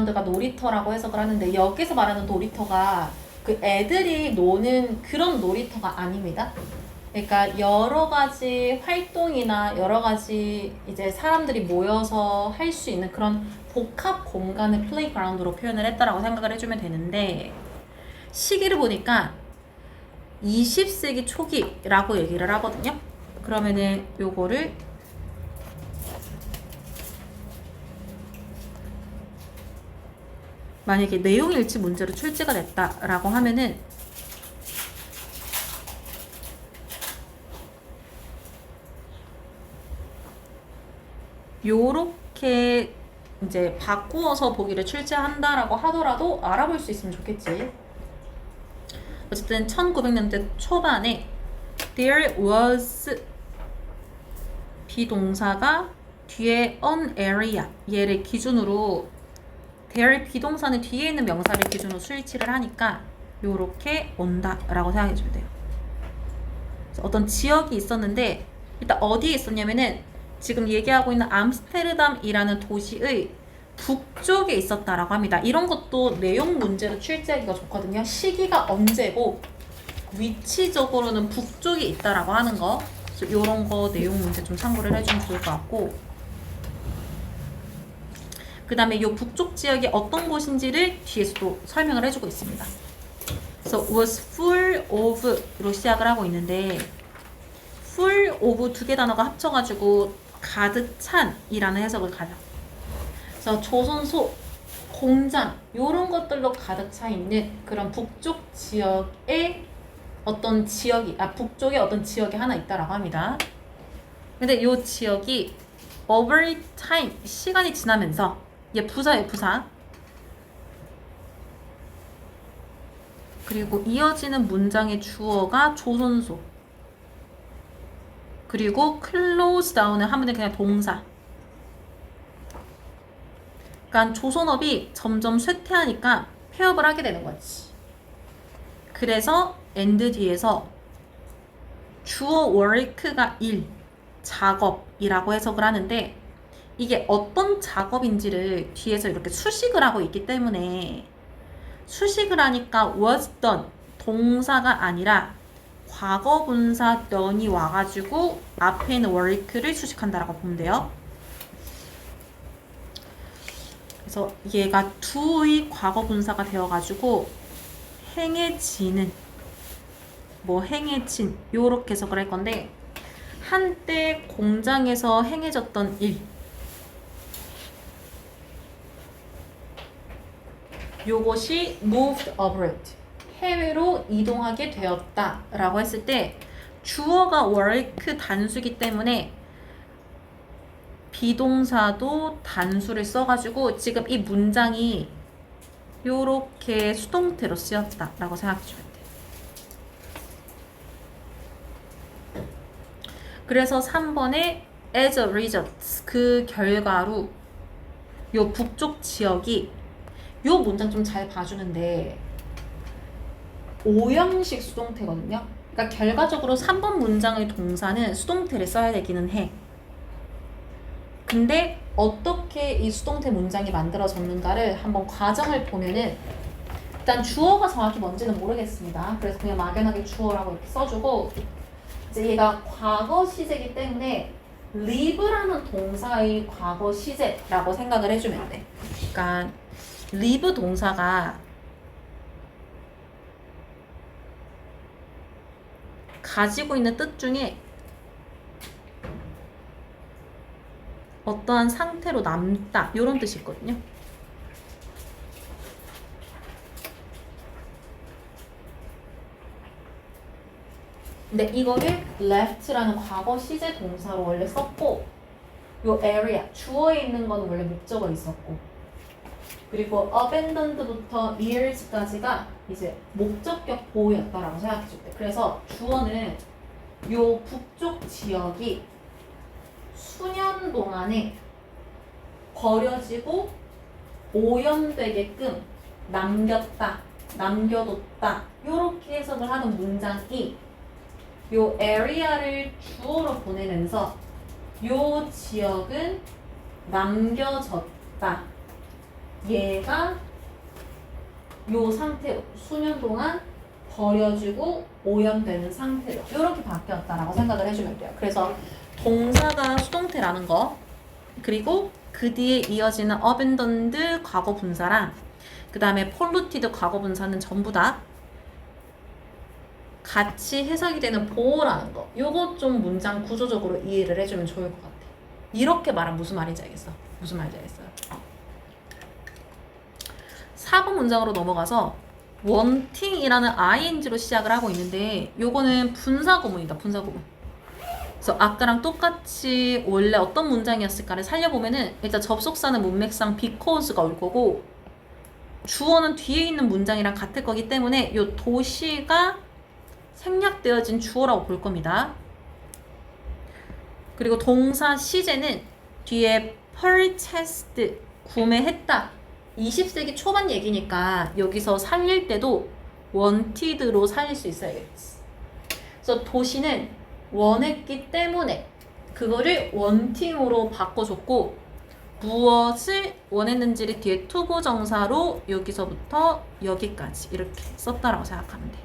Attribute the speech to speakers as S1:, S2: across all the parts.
S1: 가 놀이터라고 해석을 하는데 여기서 말하는 놀이터가 그 애들이 노는 그런 놀이터가 아닙니다. 그러니까 여러 가지 활동이나 여러 가지 이제 사람들이 모여서 할 수 있는 그런 복합 공간을 플레이그라운드로 표현을 했다라고 생각을 해주면 되는데 시기를 보니까 20세기 초기라고 얘기를 하거든요. 그러면은 요거를 만약에 내용일치 문제로 출제가 됐다라고 하면은 요렇게 이제 바꾸어서 보기를 출제한다라고 하더라도 알아볼 수 있으면 좋겠지. 어쨌든 1900년대 초반에 there was 비동사가 뒤에 an area 얘를 기준으로 there 비동사는 뒤에 있는 명사를 기준으로 수일치를 하니까 요렇게 온다라고 생각해주면 돼요. 어떤 지역이 있었는데 일단 어디에 있었냐면은 지금 얘기하고 있는 암스테르담이라는 도시의 북쪽에 있었다라고 합니다. 이런 것도 내용 문제로 출제하기가 좋거든요. 시기가 언제고 위치적으로는 북쪽에 있다라고 하는 거. 이런 거 내용 문제 좀 참고를 해주면 좋을 것 같고, 그 다음에 이 북쪽 지역이 어떤 곳인지를 뒤에서도 설명을 해주고 있습니다. 그래서 was full of로 시작을 하고 있는데 full of 두 개 단어가 합쳐가지고 가득 찬이라는 해석을 가져. 그래서 조선소, 공장 이런 것들로 가득 차 있는 그런 북쪽 지역의 어떤 지역이 북쪽에 어떤 지역이 하나 있다라고 합니다. 근데 이 지역이 over time 시간이 지나면서 얘 부사예요, 부사. 그리고 이어지는 문장의 주어가 조선소. 그리고 close down을 하면 그냥 동사. 그러니까 조선업이 점점 쇠퇴하니까 폐업을 하게 되는 거지. 그래서 and 뒤에서 주어 work가 일, 작업이라고 해석을 하는데 이게 어떤 작업인지를 뒤에서 이렇게 수식을 하고 있기 때문에 수식을 하니까 was done, 동사가 아니라 과거 분사 done이 와가지고 앞에 있는 work를 수식한다라고 보면 돼요. 그래서 얘가 do의 과거 분사가 되어가지고 행해지는, 행해진 요렇게 해석을 할 건데 한때 공장에서 행해졌던 일, 요것이 moved abroad, 해외로 이동하게 되었다 라고 했을 때 주어가 work 단수기 때문에 비동사도 단수를 써가지고 지금 이 문장이 요렇게 수동태로 쓰였다 라고 생각해주면 돼요. 그래서 3번에 as a result, 그 결과로 요 북쪽 지역이 요 문장 좀 잘 봐주는데 오형식 수동태거든요. 그러니까 결과적으로 3번 문장의 동사는 수동태를 써야 되기는 해. 근데 어떻게 이 수동태 문장이 만들어졌는가를 한번 과정을 보면은 일단 주어가 정확히 뭔지는 모르겠습니다. 그래서 그냥 막연하게 주어라고 이렇게 써주고 이제 얘가 과거 시제이기 때문에 live라는 동사의 과거 시제라고 생각을 해주면 돼. 그러니까 live 동사가 가지고 있는 뜻 중에 어떠한 상태로 남다 이런 뜻이 있거든요. 근데 이거를 left라는 과거 시제 동사로 원래 썼고 요 area, 주어에 있는 건 원래 목적어 있었고 그리고 abandoned부터 years까지가 이제 목적격 보호였다라고 생각해 줄 때 그래서 주어는 요 북쪽 지역이 수년 동안에 버려지고 오염되게끔 남겼다, 남겨뒀다 요렇게 해석을 하는 문장이 요 area를 주어로 보내면서 요 지역은 남겨졌다 얘가 요 상태로 수년 동안 버려지고 오염되는 상태로 이렇게 바뀌었다라고 생각을 해주면 돼요. 그래서 동사가 수동태라는 거, 그리고 그 뒤에 이어지는 abandoned 과거 분사랑 그 다음에 polluted 과거 분사는 전부 다 같이 해석이 되는 보호라는 거. 요거 좀 문장 구조적으로 이해를 해주면 좋을 것 같아. 이렇게 말하면 무슨 말인지 알겠어? 무슨 말인지 알겠어요? 4번 문장으로 넘어가서 wanting이라는 ing로 시작을 하고 있는데 요거는 분사구문이다. 분사구문. 그래서 아까랑 똑같이 원래 어떤 문장이었을까를 살려보면은 일단 접속사는 문맥상 because가 올 거고 주어는 뒤에 있는 문장이랑 같을 거기 때문에 요 도시가 생략되어진 주어라고 볼 겁니다. 그리고 동사 시제는 뒤에 purchased 구매했다. 20세기 초반 얘기니까 여기서 살릴 때도 wanted로 살릴 수 있어야겠지. 그래서 도시는 원했기 때문에 그거를 wanting으로 바꿔줬고 무엇을 원했는지를 뒤에 투부정사로 여기서부터 여기까지 이렇게 썼다라고 생각하면 돼.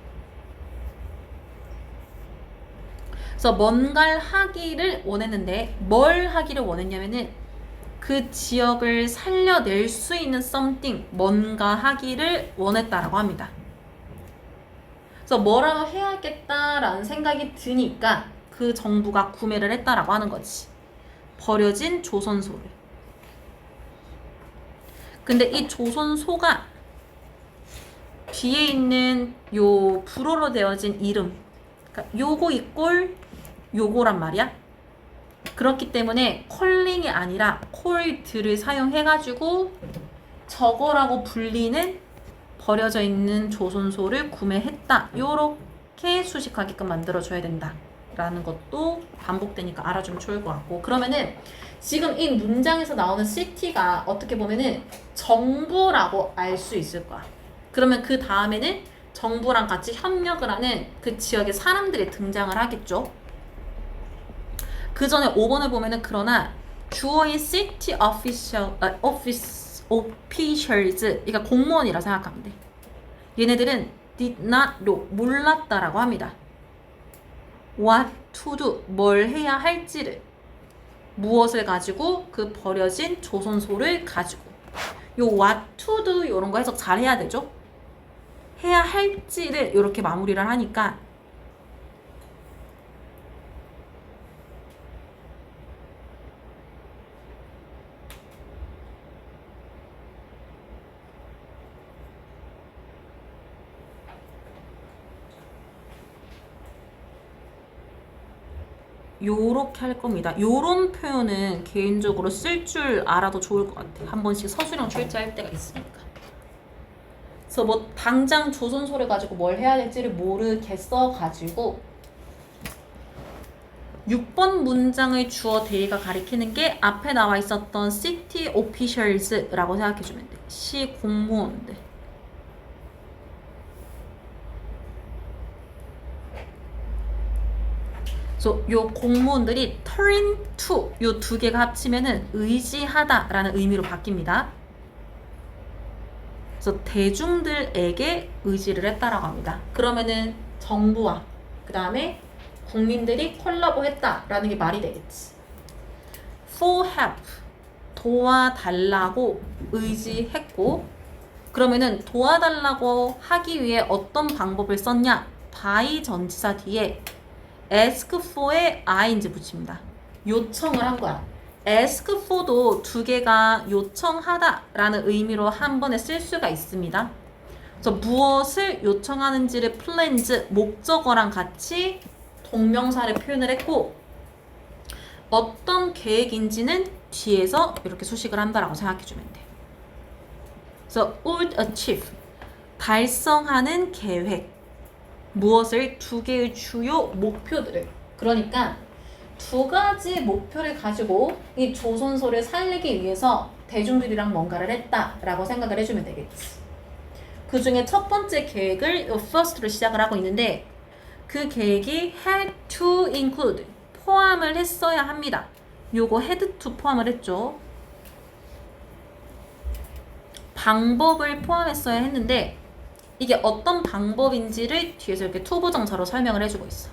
S1: 그래서 뭔가를 하기를 원했는데 뭘 하기를 원했냐면은 그 지역을 살려낼 수 있는 something, 뭔가 하기를 원했다라고 합니다. 그래서 뭐라고 해야겠다라는 생각이 드니까 그 정부가 구매를 했다라고 하는 거지. 버려진 조선소를. 근데 이 조선소가 뒤에 있는 요 불어로 되어진 이름, 그러니까 요거 이꼴 요거란 말이야. 그렇기 때문에 콜링이 아니라 콜드를 사용해가지고 저거라고 불리는 버려져 있는 조선소를 구매했다. 요렇게 수식하게끔 만들어줘야 된다. 라는 것도 반복되니까 알아주면 좋을 것 같고, 그러면은 지금 이 문장에서 나오는 city가 어떻게 보면은 정부라고 알 수 있을 거야. 그러면 그 다음에는 정부랑 같이 협력을 하는 그 지역의 사람들이 등장을 하겠죠. 그 전에 5번을 보면은 그러나 주어인 city officials, 그러니까 공무원이라 생각하면 돼. 얘네들은 did not know, 몰랐다라고 합니다. what to do, 뭘 해야 할지를, 무엇을 가지고, 그 버려진 조선소를 가지고. 요 what to do 이런 거 해석 잘 해야 되죠. 해야 할지를 이렇게 마무리를 하니까 요렇게 할 겁니다. 요런 표현은 개인적으로 쓸 줄 알아도 좋을 것 같아요. 한 번씩 서술형 출제할 때가 있으니까. 그래서 뭐 당장 조선소를 가지고 뭘 해야 될지를 모르겠어 가지고 6번 문장의 주어 대의가 가리키는 게 앞에 나와 있었던 city officials라고 생각해주면 돼. 시 공무원들. 그래서 요 공무원들이 turn to 요 두 개가 합치면은 의지하다라는 의미로 바뀝니다. 그래서 대중들에게 의지를 했다라고 합니다. 그러면은 정부와 그 다음에 국민들이 콜라보했다라는 게 말이 되겠지. for help, 도와달라고 의지했고, 그러면은 도와달라고 하기 위해 어떤 방법을 썼냐? by 전치사 뒤에 ask for에 ing 붙입니다. 요청을 한 거야. ask for도 두 개가 요청하다라는 의미로 한 번에 쓸 수가 있습니다. 그래서 무엇을 요청하는지를 plans, 목적어랑 같이 동명사를 표현을 했고, 어떤 계획인지는 뒤에서 이렇게 수식을 한다라고 생각해주면 돼. 그래서 would achieve, 달성하는 계획. 무엇을? 두 개의 주요 목표들을. 그러니까 두 가지 목표를 가지고 이 조선소를 살리기 위해서 대중들이랑 뭔가를 했다라고 생각을 해주면 되겠지. 그 중에 첫 번째 계획을 first로 시작을 하고 있는데, 그 계획이 had to include, 포함을 했어야 합니다. 요거 had to 포함을 했죠. 방법을 포함했어야 했는데 이게 어떤 방법인지를 뒤에서 이렇게 투부정사로 설명을 해주고 있어.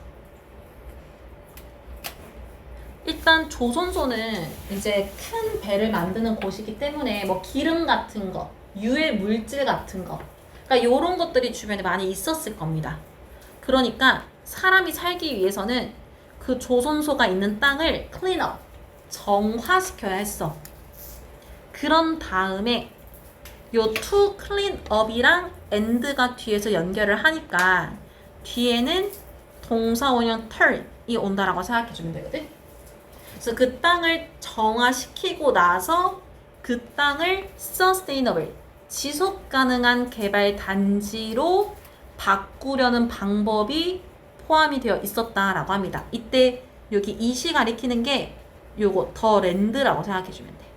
S1: 일단 조선소는 이제 큰 배를 만드는 곳이기 때문에 뭐 기름 같은 거, 유해 물질 같은 거, 그러니까 이런 것들이 주변에 많이 있었을 겁니다. 그러니까 사람이 살기 위해서는 그 조선소가 있는 땅을 클린업, 정화시켜야 했어. 그런 다음에 요 to clean up이랑 and가 뒤에서 연결을 하니까 뒤에는 동사원형 turn이 온다라고 생각해주면 되거든. 그래서 그 땅을 정화시키고 나서 그 땅을 sustainable, 지속 가능한 개발 단지로 바꾸려는 방법이 포함이 되어 있었다라고 합니다. 이때 여기 이시 가리키는 게 요거 더 랜드라고 생각해 주면 돼.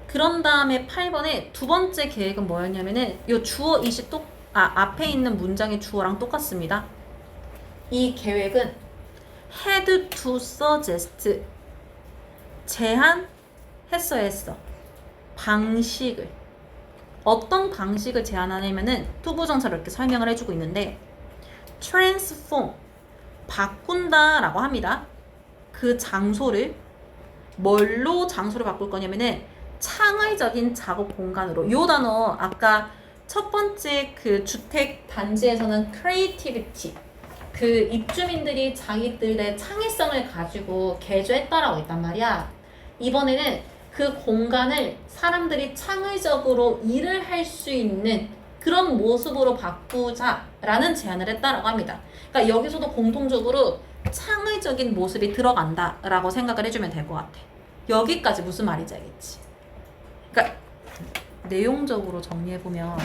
S1: 그런 다음에 8번에 두 번째 계획은 뭐였냐면은 요 주어 이시 앞에 있는 문장의 주어랑 똑같습니다. 이 계획은 had to suggest, 제안했어야 했어. 방식을. 어떤 방식을 제안하냐면은 투부정사로 이렇게 설명을 해주고 있는데 transform, 바꾼다라고 합니다. 그 장소를 뭘로 장소를 바꿀 거냐면은 창의적인 작업 공간으로. 요 단어 아까 첫 번째 그 주택 단지에서는 creativity, 그 입주민들이 자기들의 창의성을 가지고 개조했다라고 했단 말이야. 이번에는 그 공간을 사람들이 창의적으로 일을 할 수 있는 그런 모습으로 바꾸자라는 제안을 했다라고 합니다. 그러니까 여기서도 공통적으로 창의적인 모습이 들어간다라고 생각을 해주면 될 것 같아. 여기까지 무슨 말인지 알겠지? 그러니까 내용적으로 정리해보면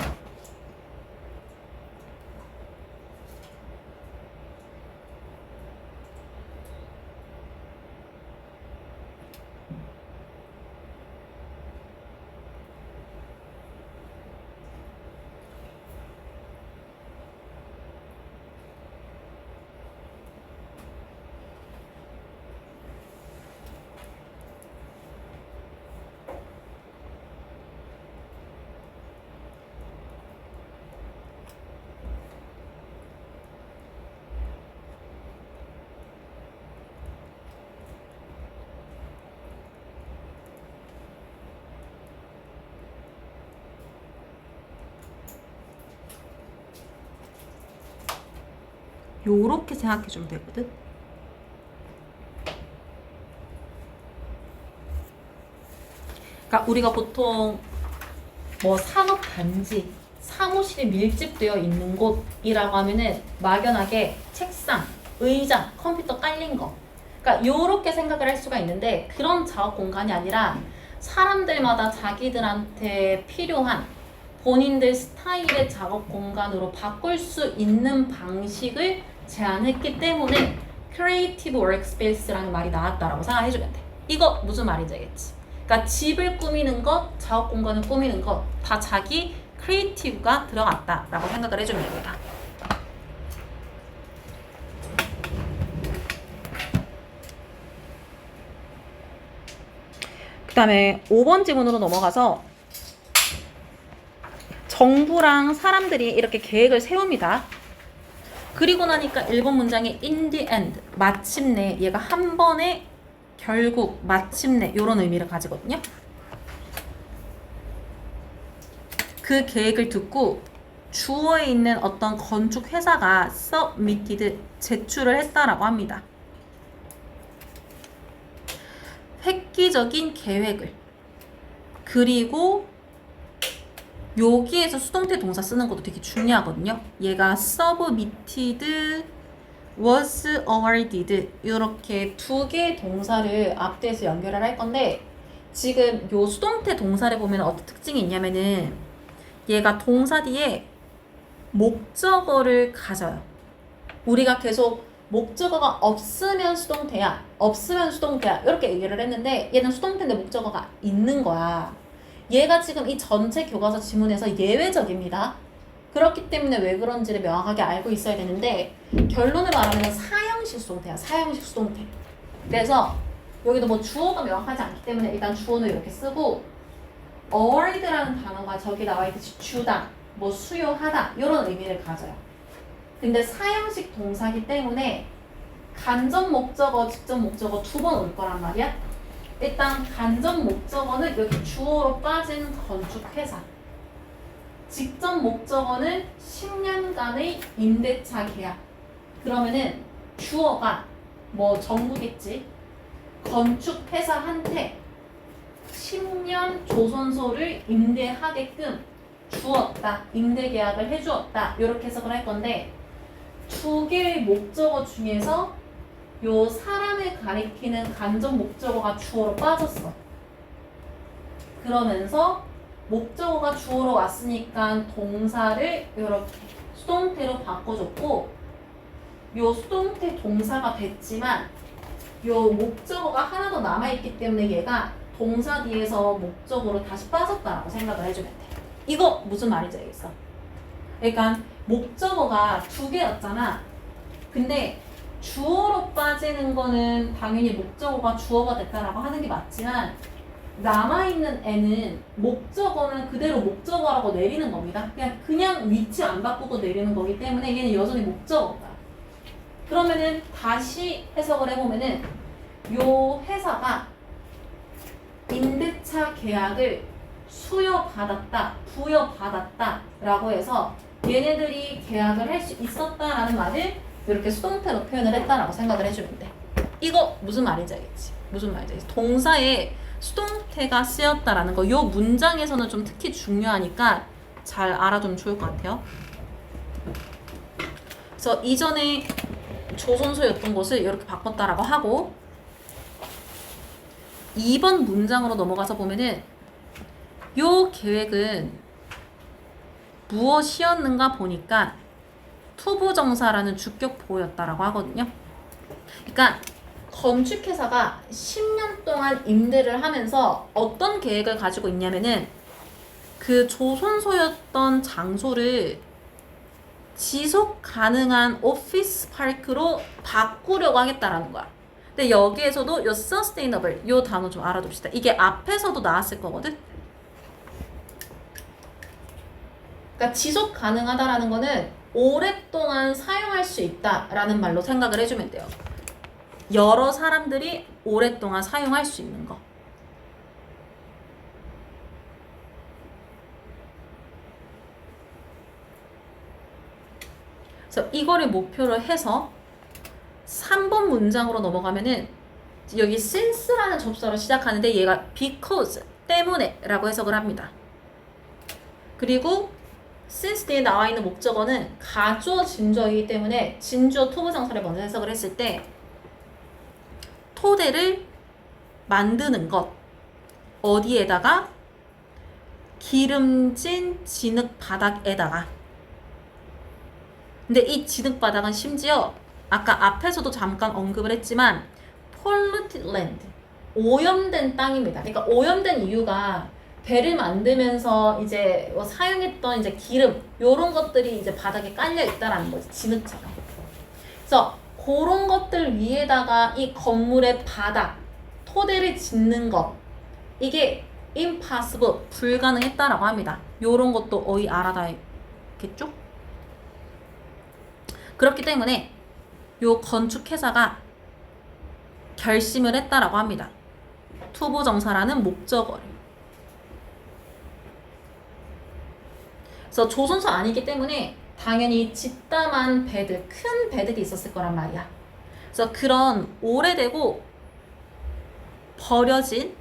S1: 요렇게 생각해주면 되거든. 그러니까 우리가 보통 뭐 산업단지, 사무실이 밀집되어 있는 곳이라고 하면은 막연하게 책상, 의자, 컴퓨터 깔린 거, 그러니까 요렇게 생각을 할 수가 있는데 그런 작업 공간이 아니라 사람들마다 자기들한테 필요한 본인들 스타일의 작업 공간으로 바꿀 수 있는 방식을 제안했기 때문에 크리에이티브 워크스페이스라는 말이 나왔다라고 생각해주면 돼. 이거 무슨 말인지 알겠지? 그러니까 집을 꾸미는 것, 작업 공간을 꾸미는 것 다 자기 크리에이티브가 들어갔다라고 생각을 해주면 됩니다. 그 다음에 5번 지문으로 넘어가서 정부랑 사람들이 이렇게 계획을 세웁니다. 그리고 나니까 1번 문장에 in the end, 마침내, 얘가 한 번에 결국, 마침내 이런 의미를 가지거든요. 그 계획을 듣고 주어에 있는 어떤 건축 회사가 submitted, 제출을 했다라고 합니다. 획기적인 계획을. 그리고 여기에서 수동태 동사 쓰는 것도 되게 중요하거든요. 얘가 submitted, was awarded 이렇게 두 개의 동사를 앞뒤에서 연결을 할 건데 지금 요 수동태 동사를 보면 어떤 특징이 있냐면은 얘가 동사 뒤에 목적어를 가져요. 우리가 계속 목적어가 없으면 수동태야, 없으면 수동태야 이렇게 얘기를 했는데 얘는 수동태인데 목적어가 있는 거야. 얘가 지금 이 전체 교과서 지문에서 예외적입니다. 그렇기 때문에 왜 그런지를 명확하게 알고 있어야 되는데 결론을 말하면 사형식 수동태야. 사형식 수동태. 그래서 여기도 뭐 주어가 명확하지 않기 때문에 일단 주어는 이렇게 쓰고 award라는 단어가 저기 나와 있듯이 주다, 뭐 수요하다 이런 의미를 가져요. 근데 사형식 동사기 때문에 간접 목적어, 직접 목적어 두 번 올 거란 말이야. 일단 간접 목적어는 여기 주어로 빠진 건축회사. 직접 목적어는 10년간의 임대차 계약. 그러면은 주어가 뭐 정부겠지. 건축회사한테 10년 조선소를 임대하게끔 주었다. 임대계약을 해주었다. 이렇게 해석을 할 건데 두 개의 목적어 중에서 요 사람을 가리키는 간접 목적어가 주어로 빠졌어. 그러면서 목적어가 주어로 왔으니까 동사를 이렇게 수동태로 바꿔줬고 요 수동태 동사가 됐지만 요 목적어가 하나 더 남아있기 때문에 얘가 동사 뒤에서 목적어로 다시 빠졌다라고 생각을 해주면 돼. 이거 무슨 말인지 알겠어? 그러니까 목적어가 두 개였잖아. 근데 주어로 빠지는 거는 당연히 목적어가 주어가 됐다라고 하는 게 맞지만 남아있는 애는 목적어는 그대로 목적어라고 내리는 겁니다. 그냥 위치 안 바꾸고 내리는 거기 때문에 얘는 여전히 목적어다. 그러면은 다시 해석을 해보면은 요 회사가 임대차 계약을 수여받았다, 부여받았다 라고 해서 얘네들이 계약을 할 수 있었다라는 말을 이렇게 수동태로 표현을 했다라고 생각을 해주면 돼. 이거 무슨 말인지 알겠지? 무슨 말인지 알겠지? 동사에 수동태가 쓰였다라는 거, 요 문장에서는 좀 특히 중요하니까 잘 알아두면 좋을 것 같아요. 그래서 이전에 조선소였던 것을 이렇게 바꿨다라고 하고 2번 문장으로 넘어가서 보면은 요 계획은 무엇이었는가 보니까 투부정사라는 주격보호였다라고 하거든요. 그러니까 건축회사가 10년 동안 임대를 하면서 어떤 계획을 가지고 있냐면은 그 조선소였던 장소를 지속 가능한 오피스 파크로 바꾸려고 하겠다라는 거야. 근데 여기에서도 요 sustainable 요 단어 좀 알아둡시다. 이게 앞에서도 나왔을 거거든. 그러니까 지속 가능하다라는 거는 오랫동안 사용할 수 있다라는 말로 생각을 해주면 돼요. 여러 사람들이 오랫동안 사용할 수 있는 거. 그래서 이거를 목표로 해서 3번 문장으로 넘어가면은 여기 since라는 접수어로 시작하는데 얘가 because 때문에 라고 해석을 합니다. 그리고 since 뒤에 나와 있는 목적어는 가주어 진주어이기 때문에 진주어 투부정사를 먼저 해석을 했을 때 토대를 만드는 것 어디에다가 기름진 진흙 바닥에다가. 근데 이 진흙 바닥은 심지어 아까 앞에서도 잠깐 언급을 했지만 polluted land 오염된 땅입니다. 그러니까 오염된 이유가 배를 만들면서 이제 사용했던 이제 기름 요런 것들이 이제 바닥에 깔려 있다라는 거지. 진흙처럼. 그래서 그런 것들 위에다가 이 건물의 바닥 토대를 짓는 것 이게 impossible 불가능했다라고 합니다. 요런 것도 어휘 알아다겠죠? 그렇기 때문에 요 건축회사가 결심을 했다라고 합니다. 투부정사라는 목적어를. 그래서 조선소 아니기 때문에 당연히 짓담한 배들, 큰 배들이 있었을 거란 말이야. 그래서 그런 오래되고 버려진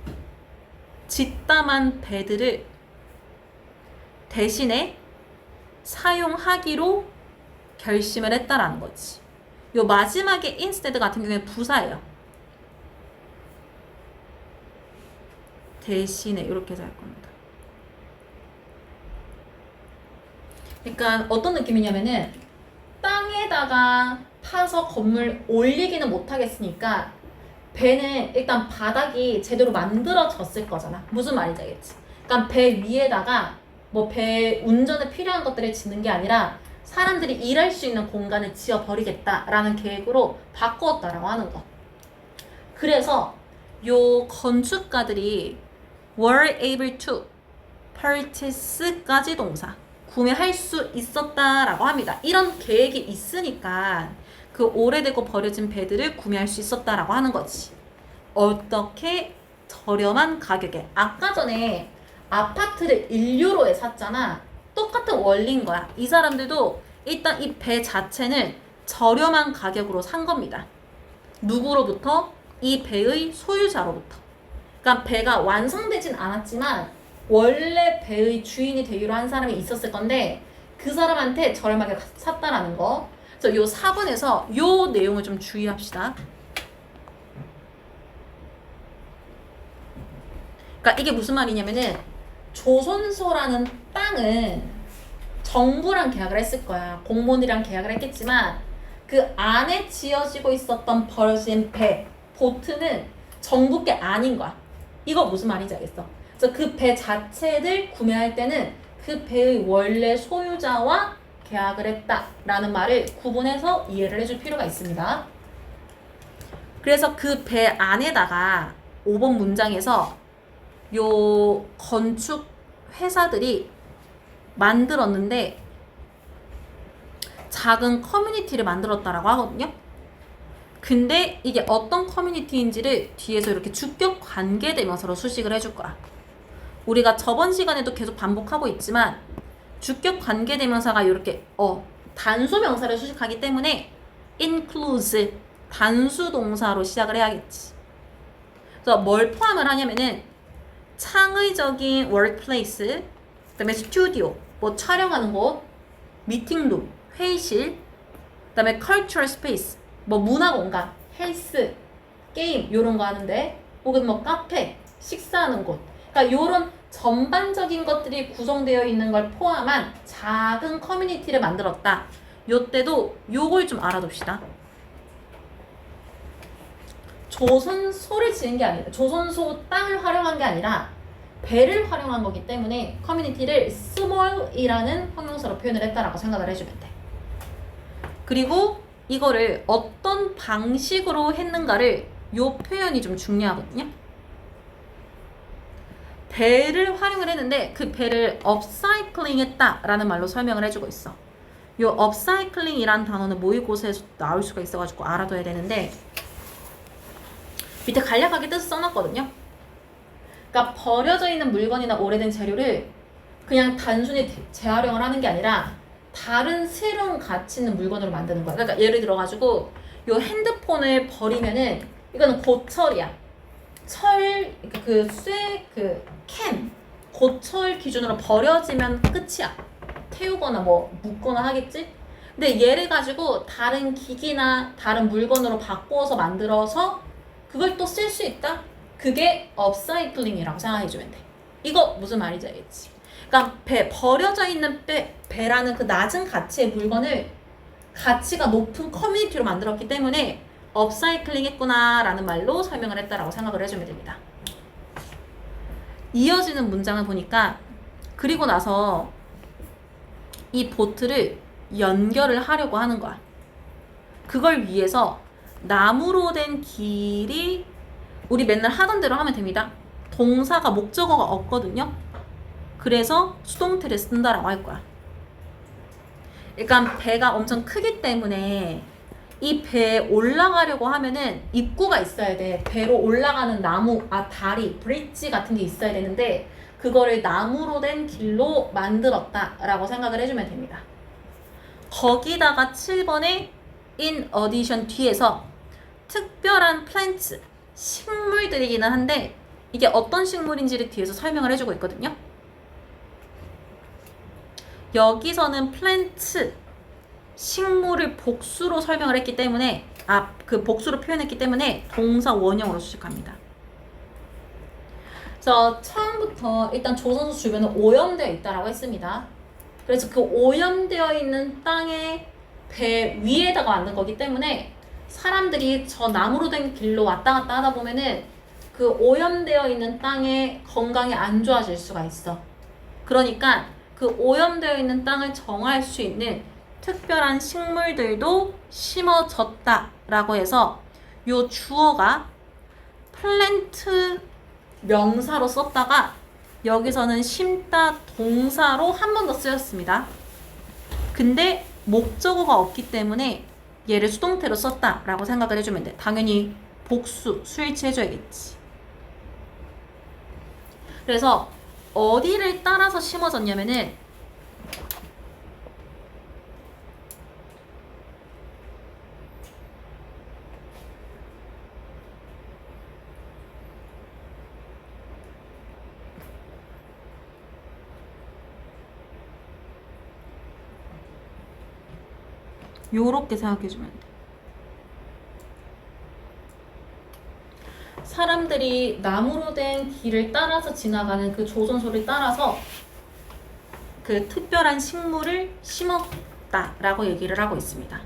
S1: 짓담한 배들을 대신에 사용하기로 결심을 했다라는 거지. 요 마지막에 instead 같은 경우에 부사예요. 대신에 이렇게 해서 할 겁니다. 그러니까 어떤 느낌이냐면은 땅에다가 파서 건물 올리기는 못하겠으니까 배는 일단 바닥이 제대로 만들어졌을 거잖아. 무슨 말인지 알겠지? 그러니까 배 위에다가 뭐 배 운전에 필요한 것들을 짓는 게 아니라 사람들이 일할 수 있는 공간을 지어버리겠다라는 계획으로 바꾸었다라고 하는 거. 그래서 요 건축가들이 were able to purchase까지 동사 구매할 수 있었다라고 합니다. 이런 계획이 있으니까 그 오래되고 버려진 배들을 구매할 수 있었다라고 하는 거지. 어떻게? 저렴한 가격에. 아까 전에 아파트를 1유로에 샀잖아. 똑같은 원리인 거야. 이 사람들도 일단 이 배 자체는 저렴한 가격으로 산 겁니다. 누구로부터? 이 배의 소유자로부터. 그러니까 배가 완성되진 않았지만 원래 배의 주인이 되기로 한 사람이 있었을 건데 그 사람한테 저렴하게 샀다라는 거. 그래서 요 4번에서 요 내용을 좀 주의합시다. 그러니까 이게 무슨 말이냐면은 조선소라는 땅은 정부랑 계약을 했을 거야. 공무원이랑 계약을 했겠지만 그 안에 지어지고 있었던 버려진 배, 보트는 정부 게 아닌 거야. 이거 무슨 말인지 알겠어? 그래서 그 배 자체를 구매할 때는 그 배의 원래 소유자와 계약을 했다라는 말을 구분해서 이해를 해줄 필요가 있습니다. 그래서 그 배 안에다가 5번 문장에서 요 건축 회사들이 만들었는데 작은 커뮤니티를 만들었다라고 하거든요. 근데 이게 어떤 커뮤니티인지를 뒤에서 이렇게 주격 관계대명사로 수식을 해줄 거야. 우리가 저번 시간에도 계속 반복하고 있지만 주격 관계대명사가 이렇게 단수 명사를 수식하기 때문에 includes 단수 동사로 시작을 해야겠지. 그래서 뭘 포함을 하냐면은 창의적인 workplace, 그다음에 스튜디오, 뭐 촬영하는 곳, 미팅룸, 회의실, 그다음에 cultural space, 뭐 문화 공간, 헬스, 게임 요런 거 하는데, 혹은 뭐 카페, 식사하는 곳. 그러니까 요런 전반적인 것들이 구성되어 있는 걸 포함한 작은 커뮤니티를 만들었다. 요때도 요걸 좀 알아둡시다. 조선소를 지은 게 아니라, 조선소 땅을 활용한 게 아니라 배를 활용한 거기 때문에 커뮤니티를 small이라는 형용사로 표현을 했다라고 생각을 해주면 돼. 그리고 이거를 어떤 방식으로 했는가를 요 표현이 좀 중요하거든요. 배를 활용을 했는데 그 배를 업사이클링 했다라는 말로 설명을 해주고 있어. 요 업사이클링이란 단어는 모의고사에서 나올 수가 있어가지고 알아둬야 되는데 밑에 간략하게 뜻을 써놨거든요. 그러니까 버려져 있는 물건이나 오래된 재료를 그냥 단순히 재활용을 하는 게 아니라 다른 새로운 가치 있는 물건으로 만드는 거야. 그러니까 예를 들어가지고 요 핸드폰을 버리면은 이거는 고철이야. 캔 고철 기준으로 버려지면 끝이야. 태우거나 뭐 묻거나 하겠지? 근데 얘를 가지고 다른 기기나 다른 물건으로 바꾸어서 만들어서 그걸 또 쓸 수 있다? 그게 업사이클링이라고 생각해주면 돼. 이거 무슨 말인지 알겠지? 그러니까 버려져 있는 배라는 그 낮은 가치의 물건을 가치가 높은 커뮤니티로 만들었기 때문에 업사이클링 했구나 라는 말로 설명을 했다라고 생각을 해주면 됩니다. 이어지는 문장을 보니까 그리고 나서 이 보트를 연결을 하려고 하는 거야. 그걸 위해서 나무로 된 길이 우리 맨날 하던 대로 하면 됩니다. 동사가 목적어가 없거든요. 그래서 수동태를 쓴다라고 할 거야. 그러니까 배가 엄청 크기 때문에 이 배에 올라가려고 하면은 입구가 있어야 돼. 배로 올라가는 다리, 브릿지 같은 게 있어야 되는데 그거를 나무로 된 길로 만들었다라고 생각을 해주면 됩니다. 거기다가 7번에 in addition 뒤에서 특별한 plants, 식물들이기는 한데 이게 어떤 식물인지를 뒤에서 설명을 해주고 있거든요. 여기서는 plants, 식물을 복수로 설명을 했기 때문에 그 복수로 표현했기 때문에 동사 원형으로 수식합니다. 그래서 처음부터 일단 조선소 주변은 오염되어 있다라고 했습니다. 그래서 그 오염되어 있는 땅에 배 위에다가 만든 거기 때문에 사람들이 저 나무로 된 길로 왔다 갔다 하다 보면은 그 오염되어 있는 땅에 건강이 안 좋아질 수가 있어. 그러니까 그 오염되어 있는 땅을 정화할 수 있는 특별한 식물들도 심어졌다라고 해서 요 주어가 플랜트 명사로 썼다가 여기서는 심다 동사로 한 번 더 쓰였습니다. 근데 목적어가 없기 때문에 얘를 수동태로 썼다라고 생각을 해주면 돼. 당연히 복수, 수일치 해줘야겠지. 그래서 어디를 따라서 심어졌냐면은 요렇게 생각해주면 돼. 사람들이 나무로 된 길을 따라서 지나가는 그 조선소를 따라서 그 특별한 식물을 심었다라고 얘기를 하고 있습니다.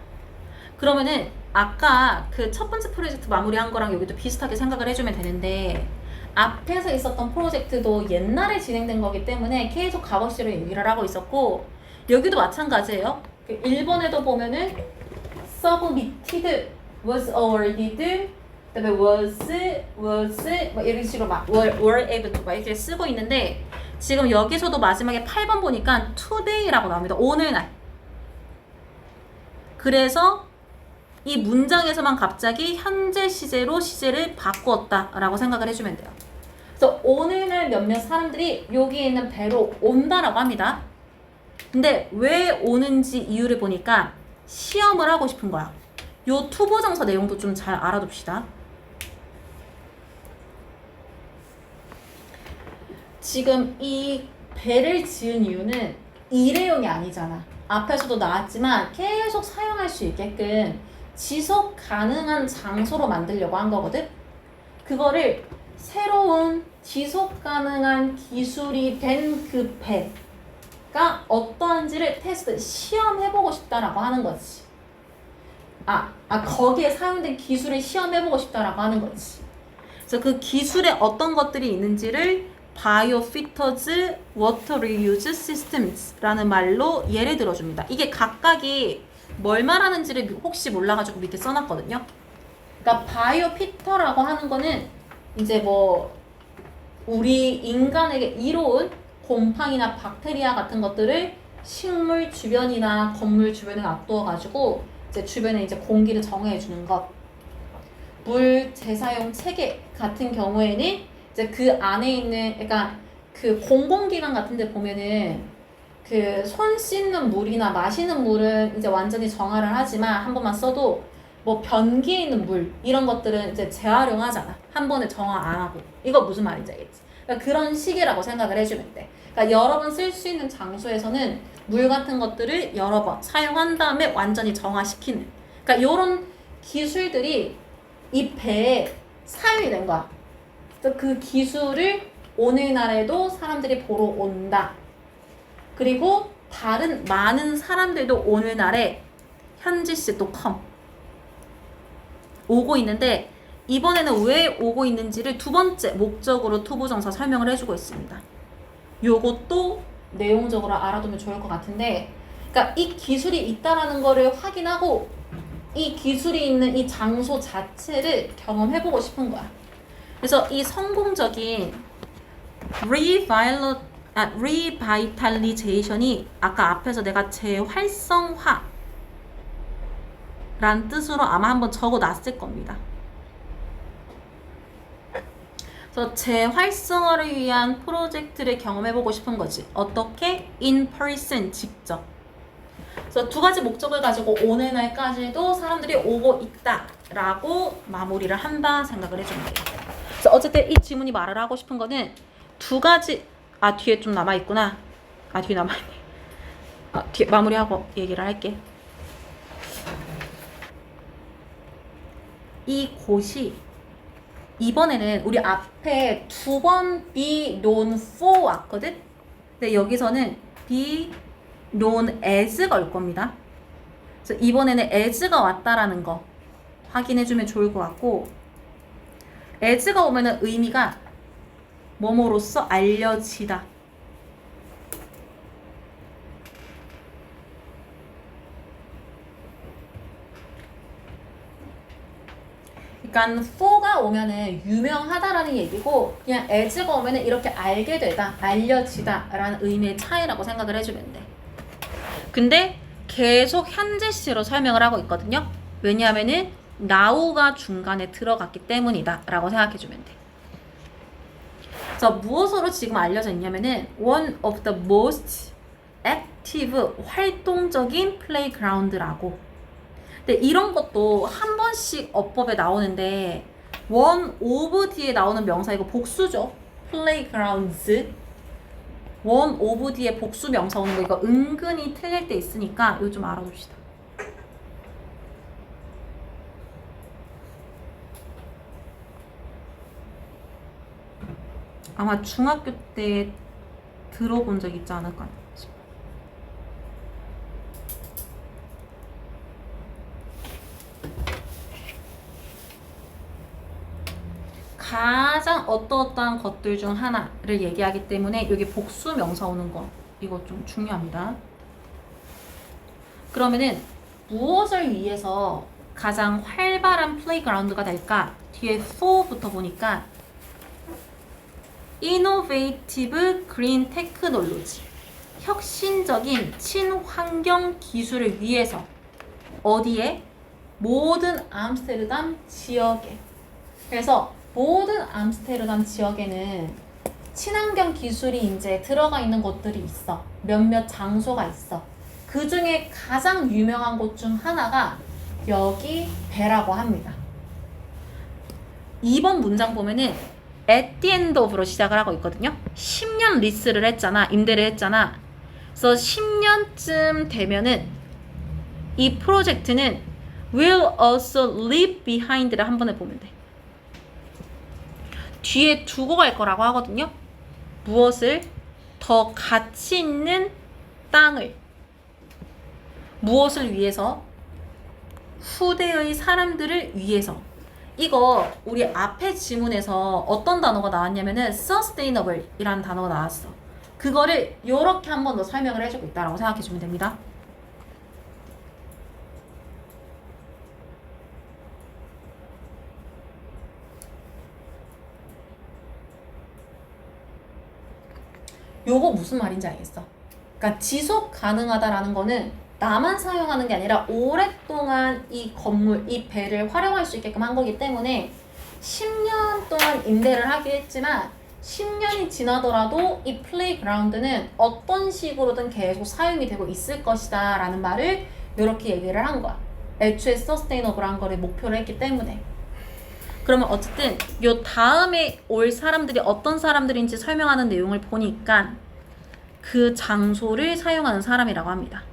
S1: 그러면은 아까 그 첫 번째 프로젝트 마무리한 거랑 여기도 비슷하게 생각을 해주면 되는데 앞에서 있었던 프로젝트도 옛날에 진행된 거기 때문에 계속 과거시로 얘기를 하고 있었고 여기도 마찬가지예요. 1번에도 보면은 submitted, was awarded, 그다음에 was 뭐 이런 식으로 막 were able to 막 이렇게 쓰고 있는데 지금 여기서도 마지막에 8번 보니까 today라고 나옵니다. 오늘날. 그래서 이 문장에서만 갑자기 현재 시제로 시제를 바꾸었다라고 생각을 해주면 돼요. 그래서 오늘날 몇몇 사람들이 여기에 있는 배로 온다라고 합니다. 근데 왜 오는지 이유를 보니까 시험을 하고 싶은 거야. 요 투부정사 내용도 좀 잘 알아둡시다. 지금 이 배를 지은 이유는 일회용이 아니잖아. 앞에서도 나왔지만 계속 사용할 수 있게끔 지속 가능한 장소로 만들려고 한 거거든. 그거를 새로운 지속 가능한 기술이 된 그 배가 어떠한지를 테스트, 시험해보고 싶다라고 하는 거지. 거기에 사용된 기술을 시험해보고 싶다라고 하는 거지. 그래서 그 기술에 어떤 것들이 있는지를 Biofilters Water Reuse Systems라는 말로 예를 들어줍니다. 이게 각각이 뭘 말하는지를 혹시 몰라가지고 밑에 써놨거든요. 그러니까 바이오피터라고 하는 거는 이제 뭐 우리 인간에게 이로운 곰팡이나 박테리아 같은 것들을 식물 주변이나 건물 주변에 놔두어가지고 이제 주변에 이제 공기를 정화해주는 것. 물 재사용 체계 같은 경우에는 이제 그 안에 있는, 그러니까 그 공공기관 같은 데 보면은 그 손 씻는 물이나 마시는 물은 이제 완전히 정화를 하지만 한 번만 써도 뭐 변기에 있는 물 이런 것들은 이제 재활용하잖아. 한 번에 정화 안 하고. 이거 무슨 말인지 알겠지? 그러니까 그런 식이라고 생각을 해주면 돼. 그러니까 여러 번 쓸 수 있는 장소에서는 물 같은 것들을 여러 번 사용한 다음에 완전히 정화시키는. 그러니까 이런 기술들이 이 배에 사용이 된 거야. 그래서 그 기술을 오늘날에도 사람들이 보러 온다. 그리고 다른 많은 사람들도 오늘날에 현지시 또 오고 있는데 이번에는 왜 오고 있는지를 두 번째 목적으로 투부정사 설명을 해주고 있습니다. 요것도 내용적으로 알아두면 좋을 것 같은데, 그러니까 이 기술이 있다라는 거를 확인하고 이 기술이 있는 이 장소 자체를 경험해보고 싶은 거야. 그래서 이 성공적인 리바이탈리제이션이 아까 앞에서 내가 재활성화 란 뜻으로 아마 한번 적어놨을 겁니다. 그래서 재활성화를 위한 프로젝트를 경험해보고 싶은 거지. 어떻게? In person, 직접. 그래서 두 가지 목적을 가지고 오늘날까지도 사람들이 오고 있다라고 마무리를 한다 생각을 해주면 돼요. 그래서 어쨌든 이 지문이 말을 하고 싶은 거는 두 가지. 뒤에 좀 남아있구나. 뒤에 남아있네. 뒤에 마무리하고 얘기를 할게. 이 곳이 이번에는 우리 앞에 두 번 be known for 왔거든? 근데 여기서는 be known as가 올 겁니다. 그래서 이번에는 as가 왔다라는 거 확인해주면 좋을 것 같고, as가 오면은 의미가 뭐뭐로써 알려지다. 그러니까 for가 오면은 유명하다라는 얘기고 그냥 as가 오면은 이렇게 알게 되다, 알려지다 라는 의미의 차이라고 생각을 해주면 돼. 근데 계속 현재 시제로 설명을 하고 있거든요. 왜냐하면은 now가 중간에 들어갔기 때문이다 라고 생각해주면 돼. 그래서 무엇으로 지금 알려져 있냐면은 one of the most active 활동적인 playground라고. 근데 이런 것도 한 번씩 어법에 나오는데 one of 뒤에 나오는 명사 이거 복수죠. playgrounds. one of 뒤에 복수 명사 오는 거 이거 은근히 틀릴 때 있으니까 이거 좀 알아둡시다. 아마 중학교 때 들어본 적 있지 않을까 싶어요. 가장 어떠어떠한 것들 중 하나를 얘기하기 때문에 여기 복수 명사 오는 거 이거 좀 중요합니다. 그러면은 무엇을 위해서 가장 활발한 플레이그라운드가 될까? 뒤에 for부터 보니까 Innovative Green Technology 혁신적인 친환경 기술을 위해서 어디에? 모든 암스테르담 지역에. 그래서 모든 암스테르담 지역에는 친환경 기술이 이제 들어가 있는 곳들이 있어. 몇몇 장소가 있어. 그 중에 가장 유명한 곳 중 하나가 여기 배라고 합니다. 2번 문장 보면은 at the end of로 시작을 하고 있거든요. 10년 리스를 했잖아. 임대를 했잖아. 그래서 10년쯤 되면은 이 프로젝트는 will also leave behind를 한 번에 보면 돼. 뒤에 두고 갈 거라고 하거든요. 무엇을? 더 가치 있는 땅을. 무엇을 위해서? 후대의 사람들을 위해서. 이거 우리 앞에 지문에서 어떤 단어가 나왔냐면은 sustainable 이라는 단어가 나왔어. 그거를 이렇게 한 번 더 설명을 해주고 있다라고 생각해 주면 됩니다. 요거 무슨 말인지 알겠어? 그러니까 지속 가능하다라는 거는 나만 사용하는 게 아니라 오랫동안 이 건물, 이 배를 활용할 수 있게끔 한 거기 때문에 10년 동안 임대를 하긴 했지만 10년이 지나더라도 이 플레이그라운드는 어떤 식으로든 계속 사용이 되고 있을 것이다 라는 말을 이렇게 얘기를 한 거야. 애초에 서스테이너블한 거를 목표로 했기 때문에. 그러면 어쨌든 요 다음에 올 사람들이 어떤 사람들인지 설명하는 내용을 보니까 그 장소를 사용하는 사람이라고 합니다.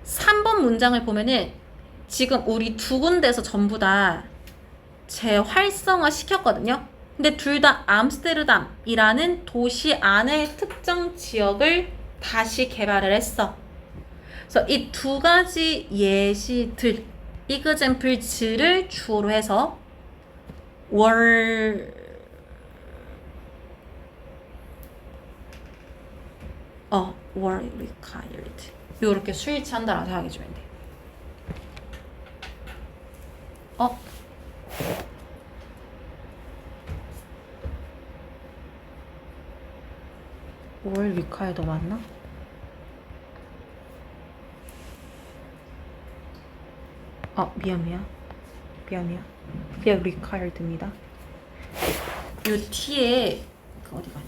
S1: 3번 문장을 보면은 지금 우리 두 군데서 전부 다 재활성화 시켰거든요. 근데 둘 다 암스테르담이라는 도시 안의 특정 지역을 다시 개발을 했어. 그래서 이 두 가지 예시들, examples를 주어로 해서 were required 요렇게 스위치한다라고 생각해주면 돼. were required 맞나? 미안. 그냥 required입니다. 요 뒤에 그 어디 갔냐?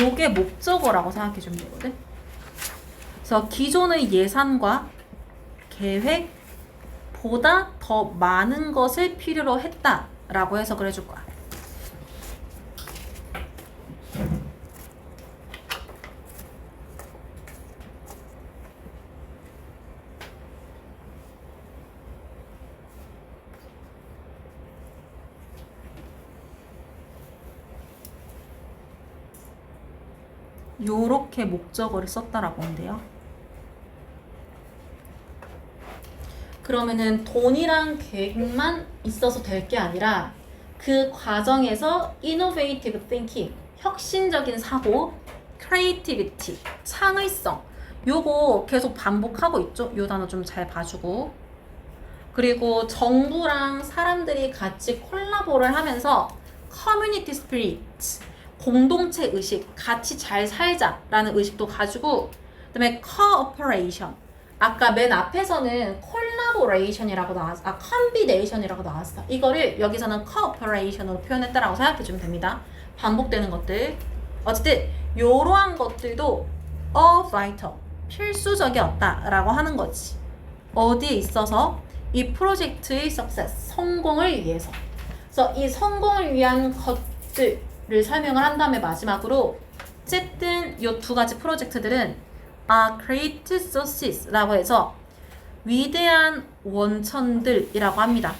S1: 요게 목적어라고 생각해주면 되거든. 그래서 기존의 예산과 계획보다 더 많은 것을 필요로 했다라고 해석을 해줄 거야. 요렇게 목적어를 썼다라고 하는데요. 그러면은 돈이랑 계획만 있어서 될 게 아니라 그 과정에서 innovative thinking, 혁신적인 사고, creativity, 창의성 요거 계속 반복하고 있죠. 요 단어 좀 잘 봐주고. 그리고 정부랑 사람들이 같이 콜라보를 하면서 커뮤니티 스피릿, 공동체 의식, 같이 잘 살자라는 의식도 가지고, 그다음에 코어퍼레이션. 아까 맨 앞에서는 콜라보레이션이라고 나왔어. 컨비네이션이라고 나왔어. 이거를 여기서는 코어퍼레이션으로 표현했다라고 생각해주면 됩니다. 반복되는 것들. 어쨌든 이러한 것들도 vital, 필수적이었다라고 하는 거지. 어디에 있어서? 이 프로젝트의 success, 성공을 위해서. 그래서 이 성공을 위한 것들을 설명을 한 다음에 마지막으로 어쨌든 이 두 가지 프로젝트들은 great sources라고 해서 위대한 원천들이라고 합니다.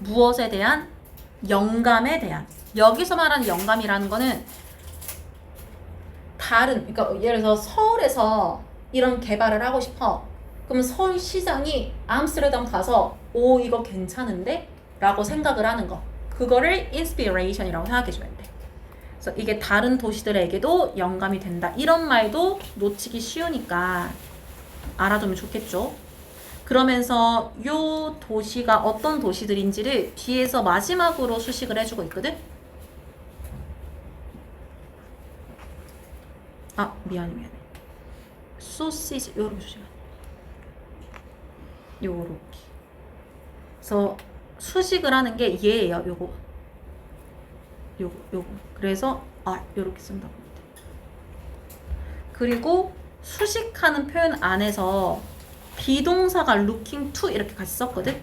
S1: 무엇에 대한? 영감에 대한. 여기서 말하는 영감이라는 거는 다른, 그러니까 예를 들어서 서울에서 이런 개발을 하고 싶어. 그럼 서울시장이 암스테르담 가서 오 이거 괜찮은데? 라고 생각을 하는 거. 그거를 인스피레이션이라고 생각해 주면 돼. 그래서 이게 다른 도시들에게도 영감이 된다. 이런 말도 놓치기 쉬우니까 알아두면 좋겠죠. 그러면서 요 도시가 어떤 도시들인지를 뒤에서 마지막으로 수식을 해주고 있거든. 미안해. 소시지 요렇게 수식을. 요렇게. 그래서 수식을 하는 게 얘예요. 요거. 그래서 요렇게 쓴다고 합니다. 그리고 수식하는 표현 안에서 비동사가 looking to 이렇게 같이 썼거든.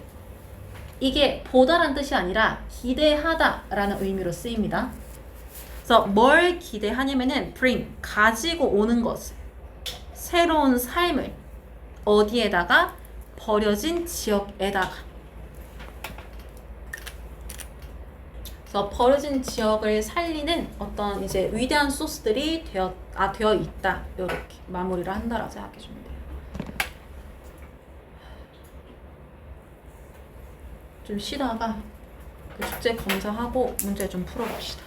S1: 이게 보다란 뜻이 아니라 기대하다 라는 의미로 쓰입니다. 그래서 뭘 기대하냐면은 bring, 가지고 오는 것을, 새로운 삶을 어디에다가? 버려진 지역에다가. 그래서 버려진 지역을 살리는 어떤 이제 위대한 소스들이 되어 있다. 이렇게 마무리를 한다라고 생각해 주면 돼요. 좀 쉬다가 그 숙제 검사하고 문제 좀 풀어봅시다.